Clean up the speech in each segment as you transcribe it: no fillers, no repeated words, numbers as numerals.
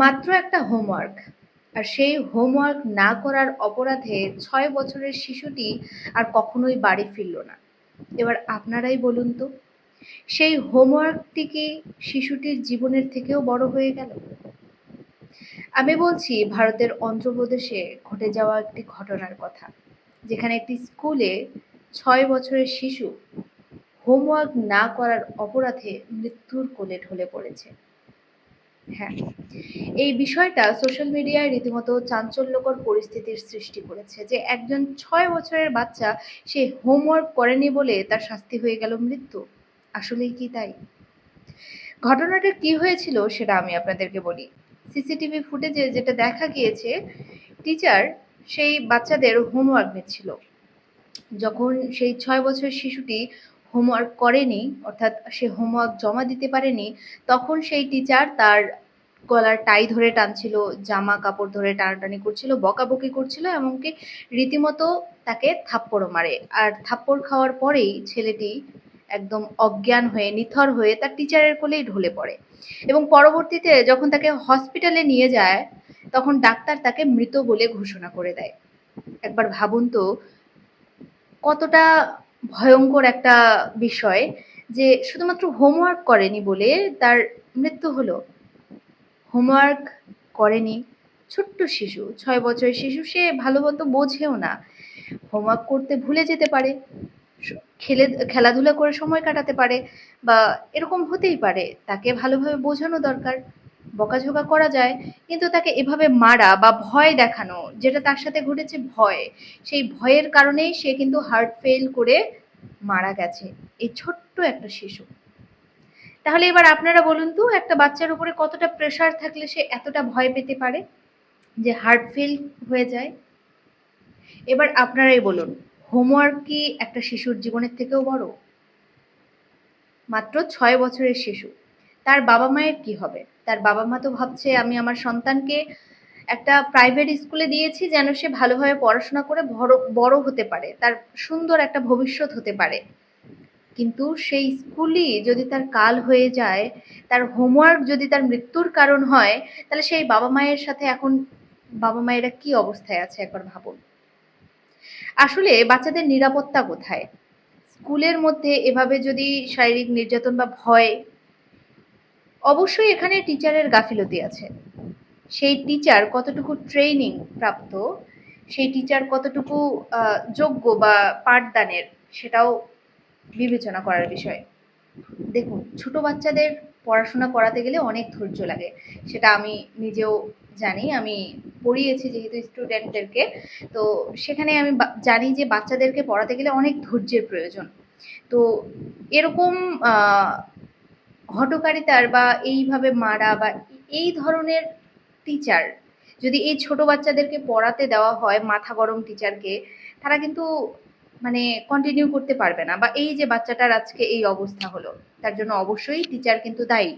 মাত্র একটা হোমওয়ার্ক, আর সেই হোমওয়ার্ক না করার অপরাধে 6 বছরের শিশুটি আর কখনোই বাড়ি ফিরল না। এবার আপনারাই বলুন তো, সেই হোমওয়ার্কটি কি শিশুটির জীবনের থেকেও বড় হয়ে গেল? আমি বলছি ভারতের অন্ধ্রপ্রদেশে ঘটে যাওয়া একটি ঘটনার কথা, যেখানে একটি স্কুলে 6 বছরের শিশু হোমওয়ার্ক না করার অপরাধে মৃত্যুর কোলে ঢলে পড়েছে। হ্যাঁ, এই বিষয়টা সোশ্যাল মিডিয়ায় রীতিমতো চাঞ্চল্যকর পরিস্থিতির সৃষ্টি করেছে, যে একজন 6 বছরের বাচ্চা সে হোমওয়ার্ক করেনি বলে তার শাস্তি হয়ে গেল মৃত্যু। আসলেই কি তাই? ঘটনাটা কি হয়েছিল সেটা আমি আপনাদেরকে বলি। সিসিটিভি ফুটেজে যেটা দেখা গিয়েছে, টিচার সেই বাচ্চাদের হোমওয়ার্ক নিচ্ছিল। যখন সেই 6 বছরের শিশুটি হোমওয়ার্ক করেনি, অর্থাৎ সে হোমওয়ার্ক জমা দিতে পারেনি, তখন সেই টিচার তার গলার টাই ধরে টানছিল, জামা কাপড় ধরে টানাটানি করছিল, বকাবকি করছিল, এমনকি রীতিমতো তাকে থাপ্পড়ও মারে। আর থাপ্পড় খাওয়ার পরেই ছেলেটি একদম অজ্ঞান হয়ে নিথর হয়ে তার টিচারের কোলেই ঢলে পড়ে, এবং পরবর্তীতে যখন তাকে হসপিটালে নিয়ে যায় তখন ডাক্তার তাকে মৃত বলে ঘোষণা করে দেয়। একবার ভাবুন তো, কতটা ভয়ঙ্কর একটা বিষয়, যে শুধুমাত্র হোমওয়ার্ক করেনি বলে তার মৃত্যু হলো। হোমওয়ার্ক করেনি, ছোট্ট শিশু, 6 বছরের শিশু, সে ভালো মতো বোঝেও না। হোমওয়ার্ক করতে ভুলে যেতে পারে, খেলাধুলা করে সময় কাটাতে পারে, বা এরকম হতেই পারে। তাকে ভালোভাবে বোঝানো দরকার, বকাঝকা করা যায়, কিন্তু তাকে এভাবে মারা বা ভয় দেখানো, যেটা তার সাথে ঘটেছে ভয়, সেই ভয়ের কারণেই সে কিন্তু হার্ট ফেল করে মারা গেছে, এই ছোট্ট একটা শিশু। তাহলে এবার আপনারা বলুন তো, একটা বাচ্চার উপরে কতটা প্রেশার থাকলে সে এতটা ভয় পেতে পারে যে হার্ট ফেল হয়ে যায়? এবার আপনারাই বলুন, হোমওয়ার্ক কি একটা শিশুর জীবনের থেকেও বড়? মাত্র 6 বছরের শিশু, তার বাবা মায়ের কি হবে? তার বাবা মা তো ভাবছে আমি আমার সন্তানকে একটা প্রাইভেট স্কুলে দিয়েছি যেন সে ভালোভাবে পড়াশোনা করে বড় হতে পারে, তার সুন্দর একটা ভবিষ্যৎ হতে পারে। কিন্তু সেই স্কুলই যদি তার কাল হয়ে যায়, তার হোমওয়ার্ক যদি তার মৃত্যুর কারণ হয়, তাহলে সেই বাবা মায়ের সাথে এখন বাবা মায়েরা কি অবস্থায় আছে একবার ভাবুন। আসলে বাচ্চাদের নিরাপত্তা কোথায়? স্কুলের মধ্যে এভাবে যদি শারীরিক নির্যাতন বা ভয়, অবশ্যই এখানে টিচারের গাফিলতি আছে। সেই টিচার কতটুকু ট্রেনিং প্রাপ্ত, সেই টিচার কতটুকু যোগ্য বা পাঠদানের, সেটাও বিবেচনা করার বিষয়। দেখুন, ছোট বাচ্চাদের পড়াশোনা করাতে গেলে অনেক ধৈর্য লাগে, সেটা আমি নিজেও জানি। আমি পড়িয়েছি যেহেতু স্টুডেন্টদেরকে, তো সেখানে আমি জানি যে বাচ্চাদেরকে পড়াতে গেলে অনেক ধৈর্যের প্রয়োজন। তো এরকম হঠকারিতার বা এইভাবে মারা বা এই ধরনের টিচার যদি এই ছোট বাচ্চাদেরকে পড়াতে দেওয়া হয়, মাথা গরম টিচারকে, তারা কিন্তু মানে কন্টিনিউ করতে পারবে না। বা এই যে বাচ্চাটার আজকে এই অবস্থা হলো, তার জন্য অবশ্যই টিচার কিন্তু দায়ী।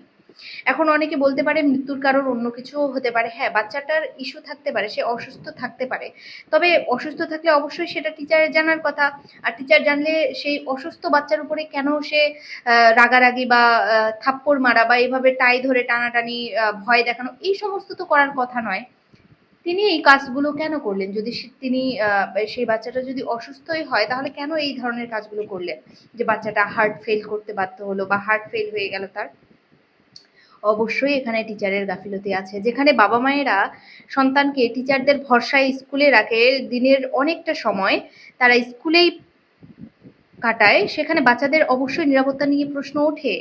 এখন অনেকে বলতে পারে মৃত্যুর কারণ অন্য কিছুও হতে পারে। হ্যাঁ, বাচ্চাটার ইস্যু থাকতে পারে, সে অসুস্থ থাকতে পারে, তবে অসুস্থ থাকলে অবশ্যই সেটা টিচারের জানার কথা। আর টিচার জানলে সেই অসুস্থ বাচ্চার উপরে কেন সে রাগারাগি বা থাপ্পড় মারা বা এইভাবে টাই ধরে টানাটানি, ভয় দেখানো, এই সমস্ত তো করার কথা নয়। তিনি এই কাজগুলো কেন করলেন? যদি তিনি সেই বাচ্চাটা যদি অসুস্থই হয়, তাহলে কেন এই ধরনের কাজগুলো করলেন, যে বাচ্চাটা হার্ট ফেল করতে বাধ্য হলো বা হার্ট ফেল হয়ে গেল তার? অবশ্যই এখানে টিচারের গাফিলতি আছে। যেখানে বাবা মায়েরা সন্তানকে টিচারদের ভরসায় স্কুলে রাখে, দিনের অনেকটা সময় তারা স্কুলেই কাটায়, সেখানে বাচ্চাদের অবশ্যই নিরাপত্তা নিয়ে প্রশ্ন ওঠে।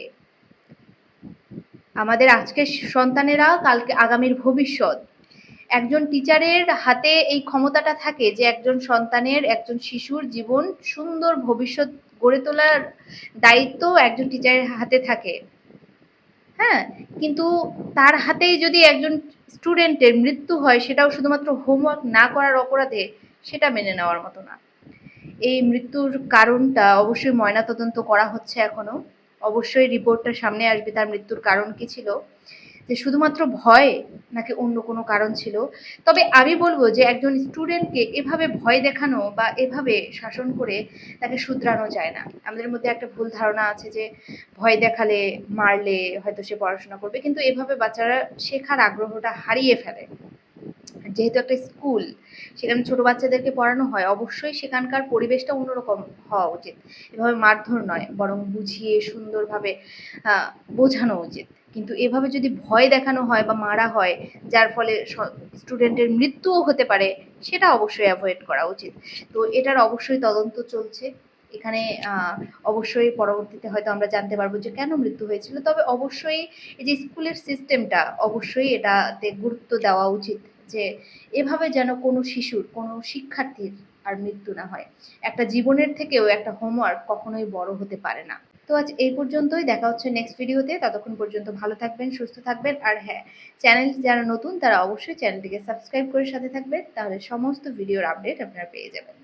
আমাদের আজকের সন্তানেরা কালকে আগামীর ভবিষ্যৎ। একজন টিচারের হাতে এই ক্ষমতাটা থাকে যে একজন সন্তানের, একজন শিশুর জীবন সুন্দর ভবিষ্যৎ গড়ে তোলার দায়িত্ব একজন টিচারের হাতে থাকে। হ্যাঁ, কিন্তু তার হাতেই যদি একজন স্টুডেন্টের মৃত্যু হয়, সেটাও শুধুমাত্র হোমওয়ার্ক না করার অপরাধে, সেটা মেনে নেওয়ার মতো না। এই মৃত্যুর কারণটা অবশ্যই ময়নাতদন্ত করা হচ্ছে এখনো। অবশ্যই রিপোর্টটা সামনে আসবে, তার মৃত্যুর কারণ কি ছিল। যে শুধুমাত্র ভয়, নাকি অন্য কোনো কারণ ছিল। তবে আমি বলব যে একজন স্টুডেন্টকে এভাবে ভয় দেখানো বা এভাবে শাসন করে তাকে শুধরানো যায় না। আমাদের মধ্যে একটা ভুল ধারণা আছে যে ভয় দেখালে, মারলে হয়তো সে পড়াশোনা করবে, কিন্তু এভাবে বাচ্চারা শেখার আগ্রহটা হারিয়ে ফেলে। যেহেতু একটা স্কুল, সেখানে ছোট বাচ্চাদেরকে পড়ানো হয়, অবশ্যই সেখানকার পরিবেশটা অন্যরকম হওয়া উচিত। এভাবে মারধর নয়, বরং বুঝিয়ে সুন্দরভাবে বোঝানো উচিত। কিন্তু এভাবে যদি ভয় দেখানো হয় বা মারা হয়, যার ফলে স্টুডেন্টের মৃত্যুও হতে পারে, সেটা অবশ্যই অ্যাভয়েড করা উচিত। তো এটার অবশ্যই তদন্ত চলছে। এখানে অবশ্যই পরবর্তীতে হয়তো আমরা জানতে পারবো যে কেন মৃত্যু হয়েছিল। তবে অবশ্যই এই যে স্কুলের সিস্টেমটা, অবশ্যই এটাতে গুরুত্ব দেওয়া উচিত যে এভাবে যেন কোনো শিশুর, কোনো শিক্ষার্থীর আর মৃত্যু না হয়। একটা জীবনের থেকেও একটা হোমওয়ার্ক কখনোই বড় হতে পারে না। তো আজ এই পর্যন্তই, দেখা হচ্ছে নেক্সট ভিডিওতে। ততক্ষণ পর্যন্ত ভালো থাকবেন, সুস্থ থাকবেন। আর হ্যাঁ, চ্যানেল যারা নতুন তারা অবশ্যই চ্যানেলটিকে সাবস্ক্রাইব করে সাথে থাকবেন, তাহলে সমস্ত ভিডিওর আপডেট আপনারা পেয়ে যাবেন।